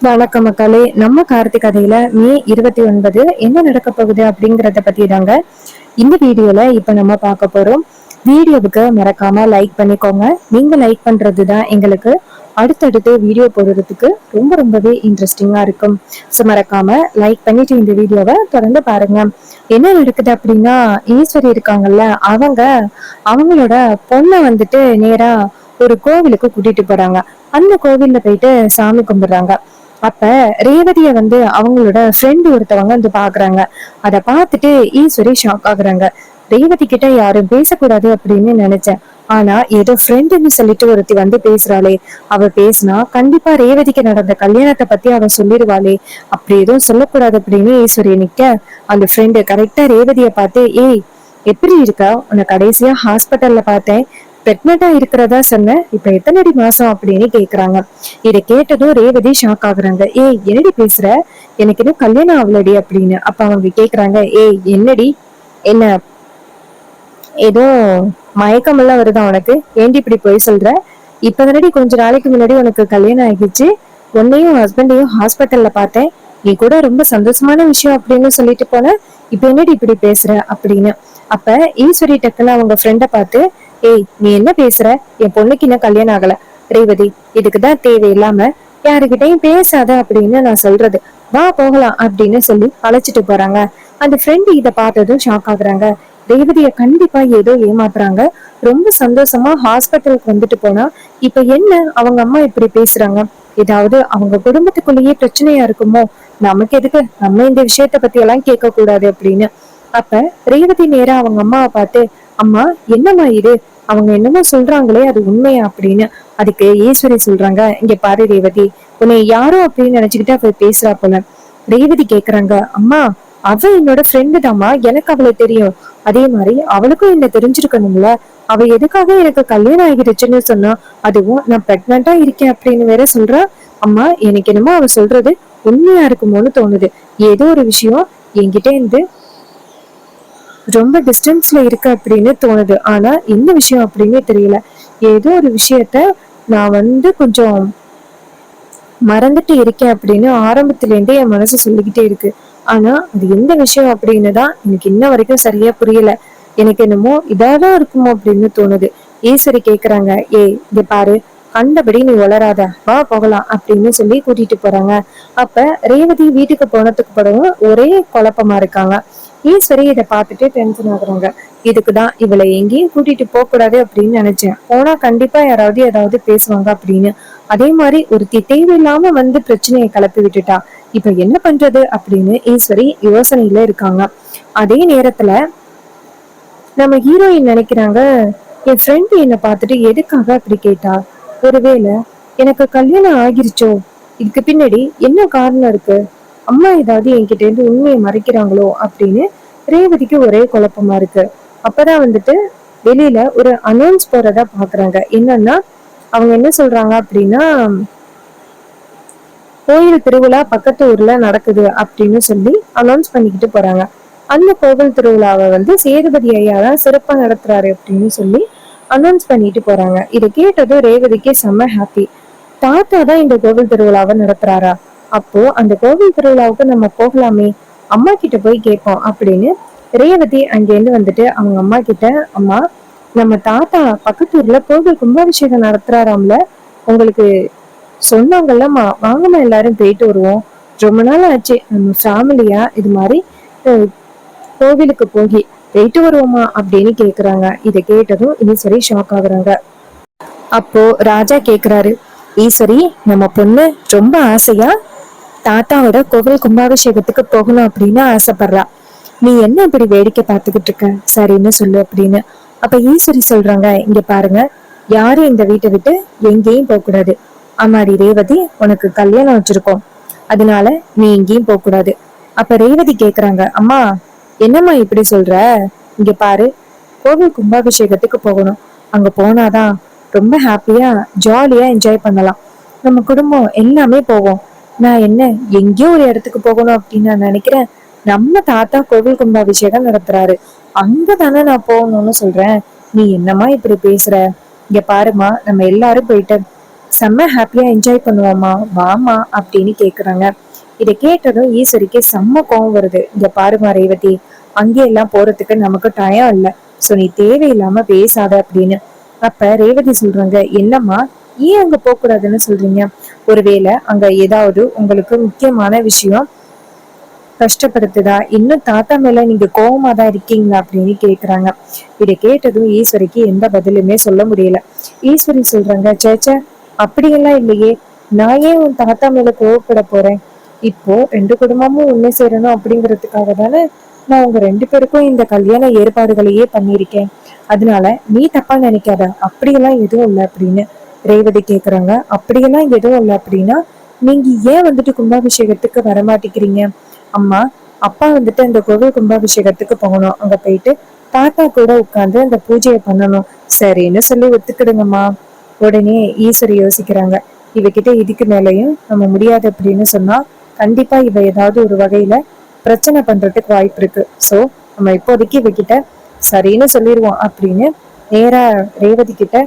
வணக்கம் மக்களே. நம்ம கார்த்திக் கதையில மே 29 என்ன நடக்க போகுது அப்படிங்கறத பத்தி தாங்க இந்த வீடியோல இப்ப நம்ம பார்க்க போறோம். வீடியோவுக்கு மறக்காம லைக் பண்ணிக்கோங்க. நீங்க லைக் பண்றதுதான் எங்களுக்கு அடுத்தடுத்து வீடியோ போடுறதுக்கு ரொம்பவே இன்ட்ரெஸ்டிங்கா இருக்கும். ஸோ மறக்காம லைக் பண்ணிட்டு இந்த வீடியோவை தொடர்ந்து பாருங்க. என்ன நடக்குது அப்படின்னா, ஈஸ்வரி இருக்காங்கல்ல, அவங்களோட பொண்ணை வந்துட்டு நேரா ஒரு கோவிலுக்கு கூட்டிட்டு போறாங்க. அந்த கோவில்ல போயிட்டு சாமி கும்பிடுறாங்க. அப்ப ரேவதிய அவங்களோட ஃப்ரெண்ட் ஒருத்தவங்க பாக்குறாங்க. அத பார்த்துட்டு ஈஸ்வரி ஷாக் ஆகுறாங்க. ரேவதி கிட்ட யாரும் பேசக்கூடாது அப்படின்னு நினைச்சேன். ஆனா ஏதோ ஃப்ரெண்டுன்னு சொல்லிட்டு ஒருத்தி பேசுறாளே, அவ பேசினா கண்டிப்பா ரேவதிக்கு நடந்த கல்யாணத்தை பத்தி அவ சொல்லிடுவாளே, அப்படி எதுவும் சொல்லக்கூடாது அப்படின்னு ஈஸ்வரி நிக்க, அந்த ஃப்ரெண்டு கரெக்டா ரேவதிய பார்த்து, ஏய் எப்படி இருக்கா, உன்னை கடைசியா ஹாஸ்பிட்டல்ல பார்த்தேன், பிரெக்னண்டா இருக்கிறதா சொன்ன, இப்ப எத்தனடி மாசம் அப்படின்னு கேக்குறாங்க. இதை கேட்டதும் ரேவதி ஷாக் ஆகுறாங்க. ஏய் என்னடி பேசுற, எனக்கு இன்னும் கல்யாணம் ஆகலடி அப்படின்னு. அப்ப அவங்க கேக்குறாங்க, ஏய் என்னடி, என்ன ஏதோ மயக்கம் எல்லாம் வருதா உனக்கு, ஏண்டி இப்படி போய் சொல்ற, இப்பதானடி கொஞ்ச நாளைக்கு முன்னாடி உனக்கு கல்யாணம் ஆகிடுச்சு, உன்னையும் ஹஸ்பண்டையும் ஹாஸ்பிட்டல்ல பார்த்தேன், நீ கூட ரொம்ப சந்தோஷமான விஷயம் அப்படின்னு சொல்லிட்டு போன, இப்ப என்னடி இப்படி பேசுற அப்படின்னு. அப்ப ஈஸ்வரி டக்குன்னு அவங்க ஃப்ரெண்ட பார்த்து, ஏய் நீ என்ன பேசுற, என் பொண்ணுக்கு இன்னும் கல்யாணம் ஆகல, ரேவதி இதுக்குதான் தேவையில்லாம யாருகிட்டையும் பேசாத அப்படின்னு நான் சொல்றது, வா போகலாம் அப்படின்னு சொல்லி அழைச்சிட்டு போறாங்க. அந்த ஃப்ரெண்டு இதை பார்த்ததும் ஷாக் ஆகுறாங்க. ரேவதிய கண்டிப்பா ஏதோ ஏமாத்துறாங்க. ரொம்ப சந்தோஷமா ஹாஸ்பிட்டலுக்கு வந்துட்டு போனா இப்ப என்ன அவங்க அம்மா இப்படி பேசுறாங்க, ஏதாவது அவங்க குடும்பத்துக்குள்ளேயே பிரச்சனையா இருக்குமோ, நமக்கு எதுக்கு, நம்ம இந்த விஷயத்த பத்தி எல்லாம் கேட்க கூடாது அப்படின்னு. அப்ப ரேவதி நேரா அவங்க அம்மாவை பார்த்து, அம்மா என்னம்மா இது, அவங்க என்னமோ சொல்றாங்களே அது உண்மையா அப்படின்னு. அதுக்கு ஈஸ்வரி சொல்றாங்க, இங்க பாரு ரேவதி, உன்னை யாரோ அப்படின்னு நினைச்சுக்கிட்டு அவ பேசுறா போல. ரேவதி கேக்குறாங்க, அம்மா அவ என்னோட ஃப்ரெண்டு தாம்மா, எனக்கு அவளை தெரியும், அதே மாதிரி அவளுக்கும் என்ன தெரிஞ்சிருக்கணும்ல, அவ எதுக்காக எனக்கு கல்யாணம் ஆகிடுச்சுன்னு சொன்னா, அதுவும் நான் பிரெக்னண்டா இருக்கேன் அப்படின்னு வேற சொல்றா. அம்மா எனக்கு என்னமோ அவ சொல்றது உண்மையா இருக்குமோன்னு தோணுது, ஏதோ ஒரு விஷயம் என்கிட்ட இருந்து ரொம்ப டிஸ்டன்ஸ்ல இருக்கு அப்படின்னு தோணுது, ஆனா என்ன விஷயம் அப்படின்னு தெரியல, ஏதோ ஒரு விஷயத்த நான் கொஞ்சம் மறந்துட்டு இருக்கேன் அப்படின்னு ஆரம்பத்துல இருந்தே என் மனசு சொல்லிக்கிட்டே இருக்கு, ஆனா அது எந்த விஷயம் அப்படின்னு தான் எனக்கு இன்ன வரைக்கும் சரியா புரியல, எனக்கு என்னமோ இதாதான் இருக்குமோ அப்படின்னு தோணுது. ஈஸ்வரி கேக்குறாங்க, ஏய் இங்க பாரு, கண்டபடி நீ வளராத, வா போகலாம் அப்படின்னு சொல்லி கூட்டிட்டு போறாங்க. அப்ப ரேவதி வீட்டுக்கு போனதுக்கு பிறகு ஒரே குழப்பமா இருக்காங்க. ஈஸ்வரி இதை பார்த்துட்டு டென்ஷன் ஆகுறாங்க. இதுக்குதான் இவளை எங்கேயும் கூட்டிட்டு போக கூடாது அப்படின்னு நினைச்சேன், போனா கண்டிப்பா யாராவது ஏதாவது பேசுவாங்க அப்படின்னு. அதே மாதிரி ஒருத்தி தேவையில்லாம பிரச்சனையை கிளப்பி விட்டுட்டா, இப்ப என்ன பண்றது அப்படின்னு ஈஸ்வரி யோசனையில இருக்காங்க. அதே நேரத்துல நம்ம ஹீரோயின் நினைக்கிறாங்க, என் ஃப்ரெண்ட் என்னை பார்த்துட்டு எதுக்காக அப்படி கேட்டா, ஒருவேளை எனக்கு கல்யாணம் ஆகிருச்சோ, இதுக்கு பின்னாடி என்ன காரணம் இருக்கு, அம்மா ஏதாவது என்கிட்ட இருந்து உண்மையை மறைக்கிறாங்களோ அப்படின்னு ரேவதிக்கு ஒரே குழப்பமா இருக்கு. அப்பதான் வெளியில ஒரு அனௌன்ஸ் போறதா பாக்குறாங்க. என்னன்னா அவங்க என்ன சொல்றாங்க அப்படின்னா, கோயில் திருவிழா பக்கத்து ஊர்ல நடக்குது அப்படின்னு சொல்லி அனௌன்ஸ் பண்ணிக்கிட்டு போறாங்க. அந்த கோவில் திருவிழாவை சேதுபதி ஐயா தான் சிறப்பா நடத்துறாரு அப்படின்னு சொல்லி அனௌன்ஸ் பண்ணிட்டு போறாங்க. இதை கேட்டதும் ரேவதிக்கு செம்ம ஹாப்பி. தாத்தா தான் இந்த கோவில் திருவிழாவை நடத்துறாரா, அப்போ அந்த கோவில் திருவிழாவுக்கு நம்ம போகலாமே, அம்மா கிட்ட போய் கேட்போம் அப்படின்னு ரேவதி அங்கேருந்து அவங்க அம்மா கிட்ட, அம்மா நம்ம தாத்தா பக்கத்து ஊர்ல கோவில் கும்பாபிஷேகம் நடத்துறாராம்ல, உங்களுக்கு சொன்னாங்கல்லம்மா, வாங்கம்மா எல்லாரும் போயிட்டு வருவோம், ரொம்ப நாள் ஆச்சு நம்ம ஃபேமிலியா இது மாதிரி கோவிலுக்கு போயிட்டு வருவோமா அப்படின்னு கேக்குறாங்க. இதை கேட்டதும் ஈஸ்வரி ஷாக் ஆகுறாங்க. அப்போ ராஜா கேக்குறாரு, ஈஸ்வரி நம்ம பொண்ணு ரொம்ப ஆசையா தாத்தாவோட கோவில் கும்பாபிஷேகத்துக்கு போகணும் அப்படின்னு ஆசைப்படுறா, நீ என்ன இப்படி வேடிக்கை பார்த்துக்கிட்டு இருக்க, சரின்னு சொல்லு அப்படின்னு. அப்ப ஈஸ்வரி சொல்றாங்க, இங்க பாருங்க, யாரும் இந்த வீட்டை விட்டு எங்கேயும் போக கூடாது, ஆமாடி ரேவதி உனக்கு கல்யாணம் வச்சிருக்கோம், அதனால நீ எங்கேயும் போக கூடாது. அப்ப ரேவதி கேக்குறாங்க, அம்மா என்னம்மா இப்படி சொல்ற, இங்க பாரு, கோவில் கும்பாபிஷேகத்துக்கு போகணும், அங்க போனாதான் ரொம்ப ஹாப்பியா ஜாலியா என்ஜாய் பண்ணலாம், நம்ம குடும்பம் எல்லாமே போவோம், நான் என்ன எங்கேயோ ஒரு இடத்துக்கு போகணும் அப்படின்னு நான் நினைக்கிறேன், நம்ம தாத்தா கோவில் கும்பாபிஷேகம் நடத்துறாரு, அங்கதானே நான் போகணும்னு சொல்றேன், நீ என்னம்மா இப்படி பேசுற, இங்க பாருமா நம்ம எல்லாரும் போயிட்டு செம்ம ஹாப்பியா என்ஜாய் பண்ணுவோமா, வாமா அப்படின்னு கேக்குறாங்க. இதை கேட்டதும் ஈஸ்வரிக்கு செம்ம கோவம் வருது. இங்க பாருமா ரேவதி, அங்கெல்லாம் போறதுக்கு நமக்கு டயம் இல்ல, சோ நீ தேவையில்லாம பேசாத அப்படின்னு. அப்ப ரேவதி சொல்றாங்க, என்னம்மா ஏன் அங்க போக கூடாதுன்னு சொல்றீங்க? ஒருவேளை அங்க ஏதாவது உங்களுக்கு முக்கியமான விஷயம் கஷ்டப்படுத்துதா, இன்னும் தாத்தா மேல நீங்க கோவமா தான் இருக்கீங்களா அப்படின்னு கேக்குறாங்க. இதை கேட்டதும் ஈஸ்வரிக்கு எந்த பதிலுமே சொல்ல முடியல. ஈஸ்வரி சொல்றாங்க, சேச்சா அப்படியெல்லாம் இல்லையே, நான் ஏன் உன் தாத்தா மேல கோவப்பட போறேன்? இப்போ ரெண்டு குடும்பமும் உண்மை சேரணும் அப்படிங்கிறதுக்காக தானே நான் உங்க ரெண்டு பேருக்கும் இந்த கல்யாண ஏற்பாடுகளையே பண்ணியிருக்கேன். அதனால நீ தப்பா நினைக்காத, அப்படியெல்லாம் எதுவும் இல்லை அப்படின்னு ரேவதி கேக்குறாங்க. அப்படியெல்லாம் எதுவும் இல்லை அப்படின்னா நீங்க ஏன் வந்துட்டு கும்பாபிஷேகத்துக்கு வரமாட்டேங்கிறீங்க? அம்மா, அப்பா வந்துட்டு அந்த கோவில் கும்பாபிஷேகத்துக்கு போகணும், அங்க போயிட்டு தாத்தா கூட உட்கார்ந்து அந்த பூஜையை பண்ணணும், சரின்னு சொல்லி ஒத்துக்கிடுங்கம்மா. உடனே ஈஸ்வரி யோசிக்கிறாங்க, இவகிட்ட இதுக்கு மேலையும் நம்ம முடியாது அப்படின்னு சொன்னா கண்டிப்பா இவ ஏதாவது ஒரு வகையில பிரச்சனை பண்றதுக்கு வாய்ப்பு இருக்கு. சோ நம்ம இப்போதைக்கு இவகிட்ட சரின்னு சொல்லிடுவோம் அப்படின்னு நேரா ரேவதி கிட்ட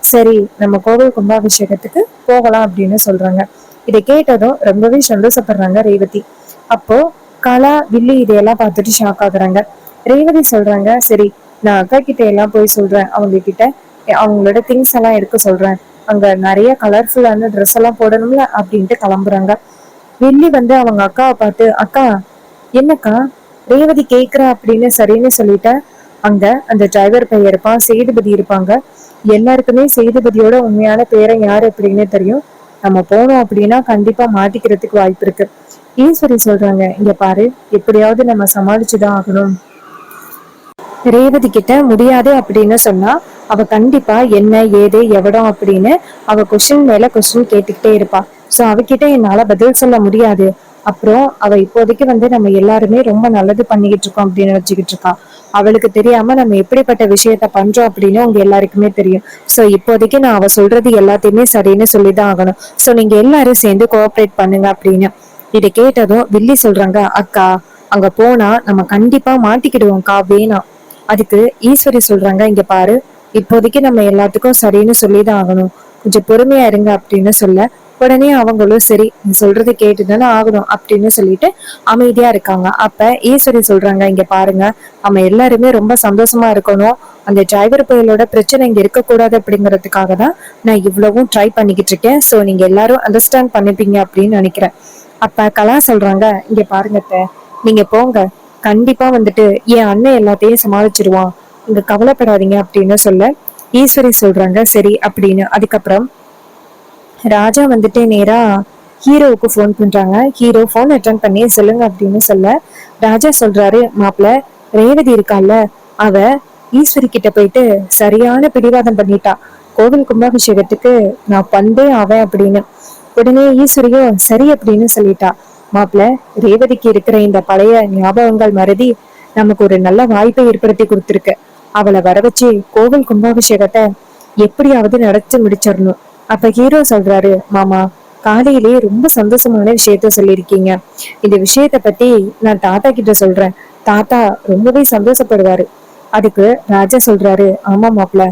சரி நம்ம கோவில் கும்பாபிஷேகத்துக்கு போகலாம் அப்படின்னு சொல்றாங்க. இதை கேட்டதும் ரொம்பவே சந்தோஷப்படுறாங்க ரேவதி. அப்போ கலா வில்லி இதையெல்லாம் பார்த்துட்டு ஷாக் ஆகுறாங்க. ரேவதி சொல்றாங்க, சரி நான் அக்கா கிட்ட எல்லாம் போய் சொல்றேன், அவங்க கிட்ட அவங்களோட திங்ஸ் எல்லாம் எடுக்க சொல்றேன், அங்க நிறைய கலர்ஃபுல்லான ட்ரெஸ் எல்லாம் போடணும்ல அப்படின்ட்டு கிளம்புறாங்க. வில்லி வந்து அவங்க அக்காவை பார்த்து, அக்கா என்னக்கா ரேவதி கேக்குறா அப்படின்னு சரின்னு சொல்லிட்ட. அங்க அந்த டிரைவர் பையன் இருப்பான், சேதுபதி இருப்பாங்க, எல்லாருக்குமே சேதுபதியோட உண்மையான பேரை யாரு அப்படின்னு தெரியும், நம்ம போனோம் அப்படின்னா கண்டிப்பா மாட்டிக்கிறதுக்கு வாய்ப்பு இருக்கு. ஈஸ்வரி சொல்றாங்க, இங்க பாரு, எப்படியாவது நம்ம சமாளிச்சுதான் ஆகணும். ரேவதி கிட்ட முடியாது அப்படின்னு சொன்னா அவ கண்டிப்பா என்ன ஏது எவடம் அப்படின்னு அவ கொஸ்டின் மேல கொஸ்டின் கேட்டுக்கிட்டே இருப்பா. சோ அவகிட்ட என்னால பதில் சொல்ல முடியாது. அப்புறம் அவ இப்போதைக்கு வந்து நம்ம எல்லாருமே ரொம்ப நல்லது பண்ணிக்கிட்டு இருக்கோம் அப்படின்னு வச்சுக்கிட்டு இருக்கா. அவளுக்கு தெரியாம நம்ம எப்படிப்பட்ட விஷயத்த பண்றோம் அப்படின்னு உங்க எல்லாருக்குமே தெரியும். சோ இப்போதைக்கு நான் அவ சொல்றது எல்லாத்தையுமே சரின்னு சொல்லிதான் ஆகணும். சோ நீங்க எல்லாரும் சேர்ந்து கோஆப்ரேட் பண்ணுங்க அப்படின்னு. இதை கேட்டதும் வில்லி சொல்றாங்க, அக்கா அங்க போனா நம்ம கண்டிப்பா மாட்டிக்கிடுவோம்க்கா, வேணாம். அதுக்கு ஈஸ்வரி சொல்றாங்க, இங்க பாரு, இப்போதைக்கு நம்ம எல்லாத்துக்கும் சரின்னு சொல்லிதான் ஆகணும், கொஞ்சம் பொறுமையா இருங்க அப்படின்னு சொல்ல உடனே அவங்களும் சரி நீ சொல்றது கேட்டுதானே ஆகணும் அப்படின்னு சொல்லிட்டு அமைதியா இருக்காங்க. அப்ப ஈஸ்வரி சொல்றாங்க, இங்க பாருங்க, நம்ம எல்லாருமே ரொம்ப சந்தோஷமா இருக்கணும், அந்த டிரைவர் புயலோட பிரச்சனை இங்க இருக்கக்கூடாது அப்படிங்கிறதுக்காக தான் நான் இவ்வளவும் ட்ரை பண்ணிக்கிட்டு இருக்கேன். சோ நீங்க எல்லாரும் அண்டர்ஸ்டாண்ட் பண்ணிப்பீங்க அப்படின்னு நினைக்கிறேன். அப்ப கலா சொல்றாங்க, இங்க பாருங்க அத்தை, நீங்க போங்க, கண்டிப்பா வந்துட்டு என் அண்ணன் எல்லாத்தையும் சமாளிச்சிருவான், நீங்க கவலைப்படாதீங்க அப்படின்னு சொல்ல ஈஸ்வரி சொல்றாங்க சரி அப்படின்னு. அதுக்கப்புறம் ராஜா வந்துட்டு நேரா ஹீரோவுக்கு ஃபோன் பண்றாங்க. ஹீரோ ஃபோன் அட்டன் பண்ணி சொல்லுங்க அப்படின்னு சொல்ல ராஜா சொல்றாரு, மாப்பிள்ள ரேவதி இருக்கால, அவ ஈஸ்வரி கிட்ட போயிட்டு சரியான பிடிவாதம் பண்ணிட்டா, கோவில் கும்பாபிஷேகத்துக்கு நான் பந்தே ஆவேன் அப்படின்னு. உடனே ஈஸ்வரியும் சரி அப்படின்னு சொல்லிட்டா. மாப்பிள்ள ரேவதிக்கு இருக்கிற இந்த பழைய ஞாபகங்கள் மறதி நமக்கு ஒரு நல்ல வாய்ப்பை ஏற்படுத்தி கொடுத்துருக்கு. அவளை வர வச்சு கோவில் கும்பாபிஷேகத்தை எப்படியாவது நடத்தி முடிச்சிடணும். அப்ப ஹீரோ சொல்றாரு, மாமா காலையிலேயே ரொம்ப சந்தோஷமான விஷயத்த சொல்லியிருக்கீங்க, இந்த விஷயத்த பத்தி நான் தாத்தா கிட்ட சொல்றேன், தாத்தா ரொம்பவே சந்தோஷப்படுவாரு. அதுக்கு ராஜா சொல்றாரு, ஆமா மாப்பிள்ள,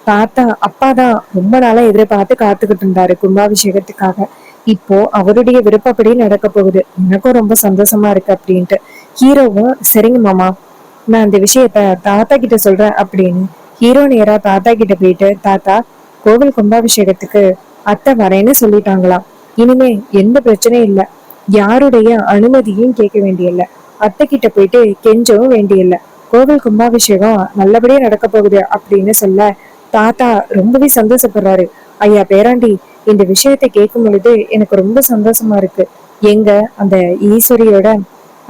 தாத்தா அப்பாதான் ரொம்ப நாளா எதிர்பார்த்து காத்துக்கிட்டு இருந்தாரு கும்பாபிஷேகத்துக்காக, இப்போ அவருடைய விருப்பப்படி நடக்க போகுது, எனக்கும் ரொம்ப சந்தோஷமா இருக்கு அப்படின்ட்டு. ஹீரோவும் சரிங்க மாமா, நான் அந்த விஷயத்த தாத்தா கிட்ட சொல்றேன் அப்படின்னு ஹீரோ நேரா தாத்தா கிட்ட போயிட்டு, தாத்தா கோவில் கும்பாபிஷேகத்துக்கு அத்தை வரேன்னு சொல்லிட்டாங்களாம், இனிமே எந்த பிரச்சனையும் இல்ல, யாருடைய அனுமதியும் கேட்க வேண்டியதில்ல, அத்தை கிட்ட போயிட்டு கெஞ்சவும் வேண்டியதில்ல, கோவில் கும்பாபிஷேகம் நல்லபடியா நடக்க போகுது அப்படின்னு சொல்ல தாத்தா ரொம்பவே சந்தோஷப்படுறாரு. ஐயா பேராண்டி, இந்த விஷயத்தை கேட்கும் பொழுது எனக்கு ரொம்ப சந்தோஷமா இருக்கு. எங்க அந்த ஈஸ்வரியோட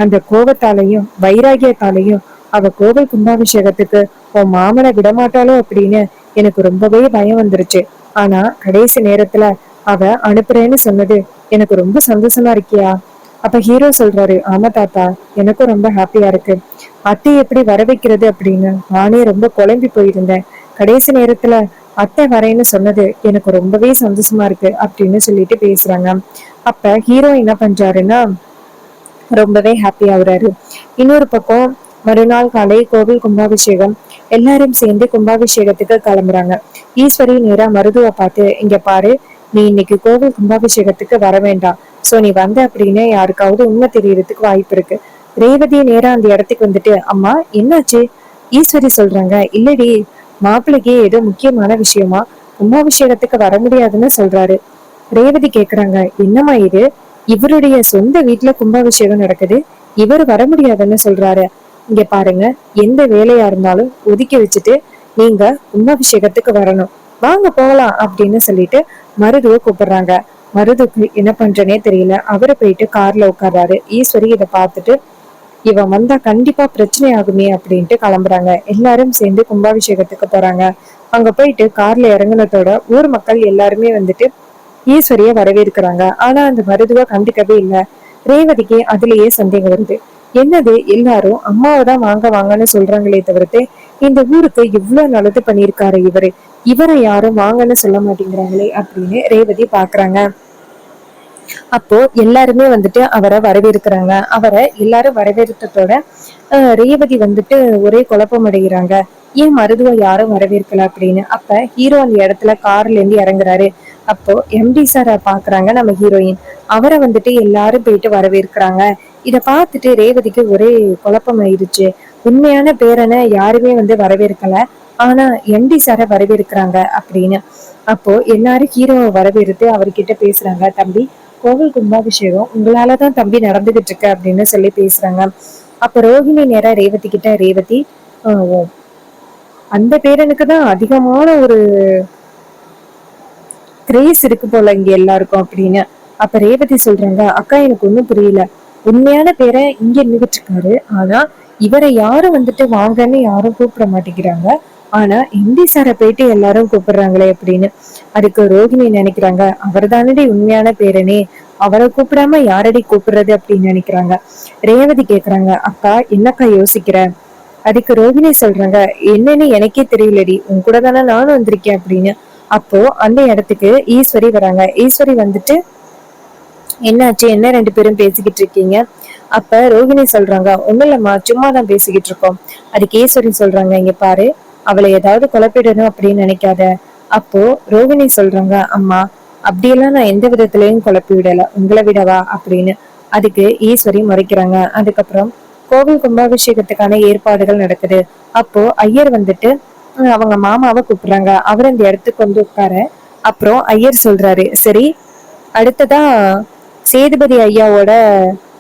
அந்த கோபத்தாலையும் வைராகியத்தாலையும் அவ கோவில் கும்பாபிஷேகத்துக்கு உன் மாமனை விடமாட்டாளோ அப்படின்னு எனக்கு ரொம்பவே பயம் வந்துருச்சு. ஆனா கடைசி நேரத்துல அவ அனுப்புறேன்னு சொன்னது எனக்கு ரொம்ப சந்தோஷமா இருக்கியா? அப்ப ஹீரோ சொல்றாரு, ஆமா தாத்தா, எனக்கும் ரொம்ப ஹாப்பியா இருக்கு. அத்தை எப்படி வர வைக்கிறது அப்படின்னு நானே ரொம்ப குழம்பி போயிருந்தேன். கடைசி நேரத்துல அத்தை வரேன்னு சொன்னது எனக்கு ரொம்பவே சந்தோஷமா இருக்கு அப்படின்னு சொல்லிட்டு பேசுறாங்க. அப்ப ஹீரோ என்ன பண்றாருன்னா ரொம்பவே ஹாப்பி ஆகுறாரு. இன்னொரு பக்கம் மறுநாள் காலை கோவில் கும்பாபிஷேகம், எல்லாரும் சேர்ந்து கும்பாபிஷேகத்துக்கு கிளம்புறாங்க. ஈஸ்வரி நேரா மருதுவை பார்த்து, இங்க பாரு, நீ இன்னைக்கு கோவில் கும்பாபிஷேகத்துக்கு வர வேண்டாம். சோ நீ வந்த அப்படின்னு யாருக்காவது உண்மை தெரியறதுக்கு வாய்ப்பு இருக்கு. ரேவதி நேரா அந்த இடத்துக்கு வந்துட்டு, அம்மா என்னாச்சு? ஈஸ்வரி சொல்றாங்க, இல்லடி, மாப்பிள்ளைக்கு ஏதோ முக்கியமான விஷயமா கும்பாபிஷேகத்துக்கு வர முடியாதுன்னு சொல்றாரு. ரேவதி கேக்குறாங்க, என்னம்மா இது? இவருடைய சொந்த வீட்டுல கும்பாபிஷேகம் நடக்குது, இவர் வர முடியாதுன்னு சொல்றாரு. இங்க பாருங்க, எந்த வேலையா இருந்தாலும் ஒதுக்கி வச்சுட்டு நீங்க கும்பாபிஷேகத்துக்கு வரணும், வாங்க போகலாம் அப்படின்னு சொல்லிட்டு மருதுவ கூப்பிடுறாங்க. மருதுக்கு என்ன பண்றேனே தெரியல. அவரு போயிட்டு கார்ல உட்கார்றாரு. ஈஸ்வரி இதை பார்த்துட்டு, இவன் வந்தா கண்டிப்பா பிரச்சனை ஆகுமே அப்படின்ட்டு கிளம்புறாங்க. எல்லாரும் சேர்ந்து கும்பாபிஷேகத்துக்கு போறாங்க. அங்க போயிட்டு கார்ல இறங்குனதோட ஊர் மக்கள் எல்லாருமே வந்துட்டு ஈஸ்வரிய வரவேற்கிறாங்க. ஆனா அந்த மருதுவ கண்டுக்கவே இல்லை. ரேவதிக்கு அதுலயே சந்தேகம் வருது. என்னது, எல்லாரும் அம்மாவை தான் வாங்க வாங்கன்னு சொல்றாங்களே தவிர்த்து இந்த ஊருக்கு இவ்வளவு நல்லது பண்ணியிருக்காரு இவரு, இவரை யாரும் வாங்கன்னு சொல்ல மாட்டேங்கிறாங்களே அப்படின்னு ரேவதி பாக்குறாங்க. அப்போ எல்லாருமே வந்துட்டு அவரை வரவேற்கிறாங்க. அவரை எல்லாரும் வரவேற்றதோட ரேவதி வந்துட்டு ஒரே குழப்பம் அடைகிறாங்க. ஏன் மருதுவ யாரும் வரவேற்கல அப்படின்னு. அப்ப ஹீரோ அந்த இடத்துல கார்ல இருந்து இறங்குறாரு. அப்போ எம்டி சாரை பாக்குறாங்க நம்ம ஹீரோயின். அவரை வந்துட்டு எல்லாரும் போயிட்டு வரவேற்கிறாங்க. இத பார்த்துட்டு ரேவதிக்கு ஒரே குழப்பம் ஆயிடுச்சு. உண்மையான பேரனை யாருமே வந்து வரவேற்கல, ஆனா எம்டி சாரை வரவேற்கிறாங்க அப்படின்னு. அப்போ எல்லாரும் ஹீரோவை வரவேற்று அவர்கிட்ட பேசுறாங்க. தம்பி, கோவில் கும்பாபிஷேகம் உங்களாலதான் தம்பி நடந்துகிட்டு இருக்கு அப்படின்னு சொல்லி பேசுறாங்க. அப்ப ரோஹிணி நேரா ரேவதி கிட்ட, ரேவதி, அந்த பேரனுக்கு தான் அதிகமான ஒரு கிரேஸ் இருக்கு போல இங்க எல்லாருக்கும் அப்படின்னு. அப்ப ரேவதி சொல்றாங்க, அக்கா எனக்கு ஒண்ணும் புரியல, உண்மையான பேரை இங்க இருந்துகிட்டு இருக்காரு, ஆனா இவரை யாரும் வந்துட்டு வாங்கன்னு யாரும் கூப்பிட மாட்டேங்கிறாங்க, ஆனா எம்டி சாரை போயிட்டு எல்லாரும் கூப்பிடுறாங்களே அப்படின்னு. அதுக்கு ரோஹிணி நினைக்கிறாங்க, அவர் தானடி உண்மையான பேரனே, அவரை கூப்பிடாம யாரடி கூப்பிடுறது அப்படின்னு நினைக்கிறாங்க. ரேவதி கேக்குறாங்க, அக்கா என்னக்கா யோசிக்கிற? அதுக்கு ரோஹிணி சொல்றாங்க, என்னன்னு எனக்கே தெரியலடி, உன் கூட தானே நானும் வந்திருக்கேன் அப்படின்னு. அப்போ அந்த இடத்துக்கு ஈஸ்வரி வராங்க. ஈஸ்வரி வந்துட்டு, என்னாச்சு, என்ன ரெண்டு பேரும் பேசிக்கிட்டு இருக்கீங்க? அப்ப ரோஹிணி சொல்றாங்க, ஒண்ணும் இல்லம்மா, சும்மாதான் பேசிக்கிட்டு இருக்கோம். அதுக்கு ஈஸ்வரி சொல்றாங்க, இங்க பாரு, அவளை ஏதாவது குழப்பிடணும் அப்படின்னு நினைக்காத. அப்போ ரோஹிணி சொல்றாங்க, அம்மா அப்படியெல்லாம் நான் எந்த விதத்திலையும் குழப்பி விடல, உங்களை விடவா அப்படின்னு. அதுக்கு ஈஸ்வரி முறைக்கிறாங்க. அதுக்கப்புறம் கோவில் கும்பாபிஷேகத்துக்கான ஏற்பாடுகள் நடக்குது. அப்போ ஐயர் வந்துட்டு அவங்க மாமாவை கூப்பிடுறாங்க. அவர் அந்த இடத்துக்கு வந்து உட்கார. அப்புறம் ஐயர் சொல்றாரு, சரி, அடுத்ததா சேதுபதி ஐயாவோட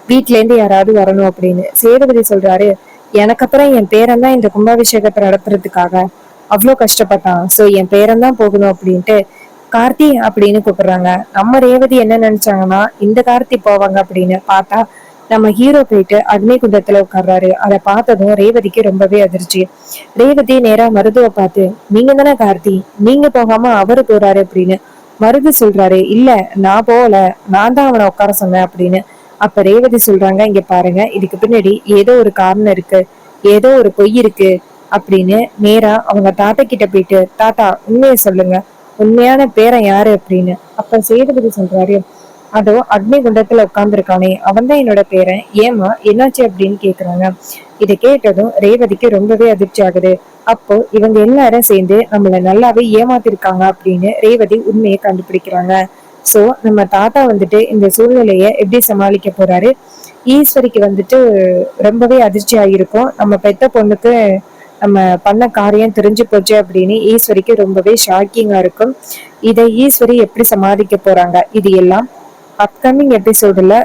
வீட்ல இருந்து யாராவது வரணும் அப்படின்னு. சேதுபதி சொல்றாரு, எனக்கு அப்புறம் என் பேரன் தான் இந்த கும்பாபிஷேகத்தை நடத்துறதுக்காக அவ்வளவு கஷ்டப்பட்டான், சோ என் பேரன் தான் போகணும் அப்படின்ட்டு கார்த்தி அப்படின்னு கூப்பிடுறாங்க. நம்ம ரேவதி என்ன நினைச்சாங்கன்னா இந்த கார்த்தி போவாங்க அப்படின்னு. பார்த்தா நம்ம ஹீரோ போயிட்டு அக்னி குண்டத்துல உட்கார்றாரு. அதை பார்த்ததும் ரேவதிக்கு ரொம்பவே அதிர்ச்சி. ரேவதி நேரா மருதுவை பார்த்து, நீங்க தானே கார்த்தி, நீங்க போகாம அவரு போறாரு அப்படின்னு. மருது சொல்றாரு, இல்ல நான் போகல, நான் தான் அவனை உட்கார சொன்னேன் அப்படின்னு. அப்ப ரேவதி சொல்றாங்க, இங்க பாருங்க, இதுக்கு பின்னாடி ஏதோ ஒரு காரணம் இருக்கு, ஏதோ ஒரு பொய் இருக்கு அப்படின்னு. நேரா அவங்க தாத்தா கிட்ட போயிட்டு, தாத்தா உண்மையை சொல்லுங்க, உண்மையான பேரன் யாரு அப்படின்னு. அப்ப சேதுபதி சொல்றாரு, அதோ அக்னி குண்டத்துல உட்கார்ந்துருக்கானே அவன் தான் என்னோட பேரன், ஏமா என்னாச்சு அப்படின்னு கேக்குறாங்க. இதை கேட்டதும் ரேவதிக்கு ரொம்பவே அதிர்ச்சி ஆகுது. அப்போ இவங்க எல்லாரும் சேர்ந்து நம்மள நல்லாவே ஏமாத்திருக்காங்க அப்படின்னு ரேவதி உண்மையை கண்டுபிடிக்கிறாங்க. சோ நம்ம தாத்தா வந்துட்டு இந்த சூழ்நிலைய எப்படி சமாளிக்க போறாரு? ஈஸ்வரிக்கு வந்துட்டு ரொம்பவே அதிர்ச்சி ஆகிருக்கும். நம்ம பெத்த பொண்ணுக்கு நம்ம பண்ண காரியம் தெரிஞ்சு போச்சு அப்படின்னு ஈஸ்வரிக்கு ரொம்பவே ஷாக்கிங்கா இருக்கும். இதை ஈஸ்வரி எப்படி சமாளிக்க போறாங்க, இது எல்லாம் அப்கமிங் எபிசோடுல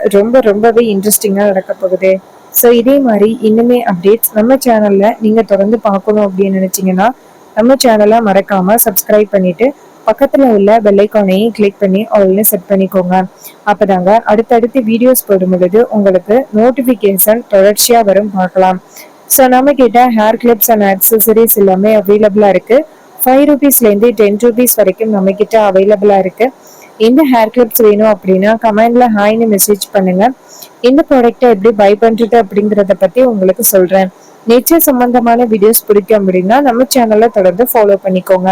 ரொம்பவே இன்ட்ரெஸ்டிங்கா நடக்க போகுது. ஸோ இதே மாதிரி இன்னுமே அப்டேட்ஸ் நம்ம சேனல்ல நீங்க தொடர்ந்து பார்க்கணும் அப்படின்னு நினைச்சீங்கன்னா நம்ம சேனலை மறக்காம சப்ஸ்கிரைப் பண்ணிட்டு பக்கத்துல உள்ள பெல் ஐகானையும் கிளிக் பண்ணி ஆல்னு செட் பண்ணிக்கோங்க. அப்பதாங்க அடுத்தடுத்து வீடியோஸ் போடும் பொழுது உங்களுக்கு நோட்டிபிகேஷன் தொடர்ச்சியா வரும், பார்க்கலாம். ஸோ நம்ம கிட்ட ஹேர் கிளிப்ஸ் அண்ட் ஆக்சசரிஸ் எல்லாமே அவைலபிளா இருக்கு. 5 ரூபீஸ்லேருந்து 10 ரூபீஸ் வரைக்கும் நம்ம கிட்ட அவைலபிளா இருக்கு. எந்த ஹேர் கிளிப்ஸ் வேணும் அப்படின்னா கமெண்ட்ல ஹாய்னு மெசேஜ் பண்ணுங்க. இந்த ப்ராடக்ட்டை எப்படி பை பண்றது அப்படிங்கிறத பத்தி உங்களுக்கு சொல்றேன். நேச்சர் சம்பந்தமான வீடியோஸ் பிடிக்கும் அப்படின்னா நம்ம சேனலை தொடர்ந்து ஃபாலோ பண்ணிக்கோங்க.